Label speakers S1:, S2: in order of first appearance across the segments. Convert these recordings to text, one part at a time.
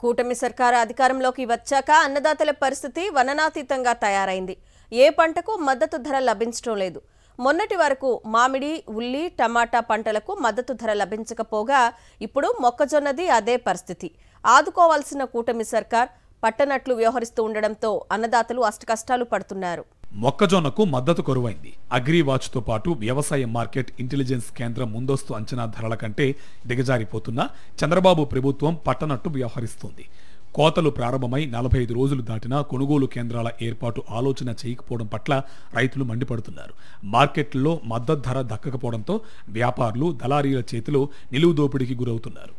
S1: కూటమి సర్కారు అధికారంలోకి వచ్చాక అన్నదాతల పరిస్థితి వననాతీతంగా తయారైంది. ఏ పంటకు మద్దతు ధర లభించడం లేదు. మొన్నటి వరకు మామిడి, ఉల్లి, టమాటా పంటలకు మద్దతు ధర లభించకపోగా ఇప్పుడు మొక్కజొన్నది అదే పరిస్థితి. ఆదుకోవాల్సిన కూటమి సర్కార్ పట్టనట్లు వ్యవహరిస్తూ ఉండడంతో అన్నదాతలు అష్టకష్టాలు పడుతున్నారు.
S2: మొక్కజొన్నకు మద్దతు కొరువైంది. అగ్రివాచ్తో పాటు వ్యవసాయ మార్కెట్ ఇంటెలిజెన్స్ కేంద్రం ముందస్తు అంచనా ధరల కంటే దిగజారిపోతున్నా చంద్రబాబు ప్రభుత్వం పట్టనట్టు వ్యవహరిస్తోంది. కోతలు ప్రారంభమై 45 రోజులు దాటినా కొనుగోలు కేంద్రాల ఏర్పాటు ఆలోచన చేయకపోవడం పట్ల రైతులు మండిపడుతున్నారు. మార్కెట్లలో మద్దతు ధర దక్కకపోవడంతో వ్యాపారులు, దళారీల చేతిలో నిలువు దోపిడీకి గురవుతున్నారు.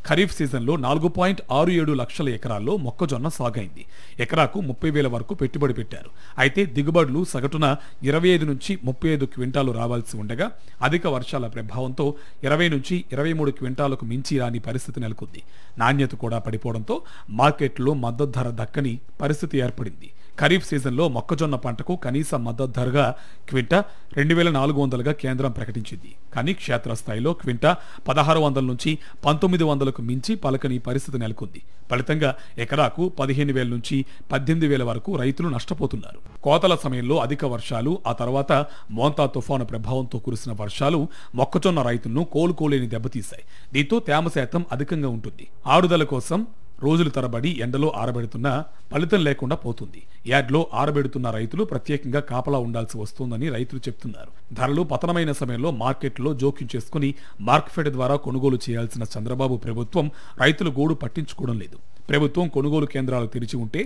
S2: ఖరీఫ్ సీజన్లో 4.67 లక్షల ఎకరాల్లో మొక్కజొన్న సాగైంది. ఎకరాకు 30,000 వరకు పెట్టుబడి పెట్టారు. అయితే దిగుబడులు సగటున 25 నుంచి 35 క్వింటాలు రావాల్సి ఉండగా అధిక వర్షాల ప్రభావంతో 20 నుంచి 23 క్వింటాలకు మించి రాని పరిస్థితి నెలకొంది. నాణ్యత కూడా పడిపోవడంతో మార్కెట్లో మద్దతు ధర దక్కని పరిస్థితి ఏర్పడింది. ఖరీఫ్ సీజన్లో మొక్కజొన్న పంటకు కనీస మద్దతు ధరగా క్వింటా 2,400గా కేంద్రం ప్రకటించింది. కానీ క్షేత్రస్థాయిలో క్వింటా 1,600 నుంచి 1,900కు మించి పలకని పరిస్థితి నెలకొంది. ఫలితంగా ఎకరాకు 15,000 నుంచి 18,000 వరకు రైతులు నష్టపోతున్నారు. కోతల సమయంలో అధిక వర్షాలు, ఆ తర్వాత మోంతా తుఫాను ప్రభావంతో కురిసిన వర్షాలు మొక్కజొన్న రైతులను కోలుకోలేని దెబ్బతీశాయి. దీంతో తేమ శాతం అధికంగా ఉంటుంది. ఆరుదల కోసం రోజుల తరబడి ఎండలో ఆరబెడుతున్నా ఫలితం లేకుండా పోతుంది. యార్డ్లో ఆరబెడుతున్న రైతులు ప్రత్యేకంగా కాపలా ఉండాల్సి వస్తుందని రైతులు చెప్తున్నారు. ధరలు పతనమైన సమయంలో మార్కెట్లో జోక్యం చేసుకుని మార్కెట్ ద్వారా కొనుగోలు చేయాల్సిన చంద్రబాబు ప్రభుత్వం రైతుల గోడు పట్టించుకోవడం లేదు. ప్రభుత్వం కొనుగోలు కేంద్రాలు తెరిచి ఉంటే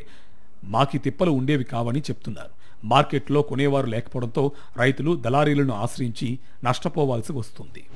S2: మాకి తిప్పలు ఉండేవి కావని చెప్తున్నారు. మార్కెట్లో కొనేవారు లేకపోవడంతో రైతులు దళారీలను ఆశ్రయించి నష్టపోవాల్సి వస్తుంది.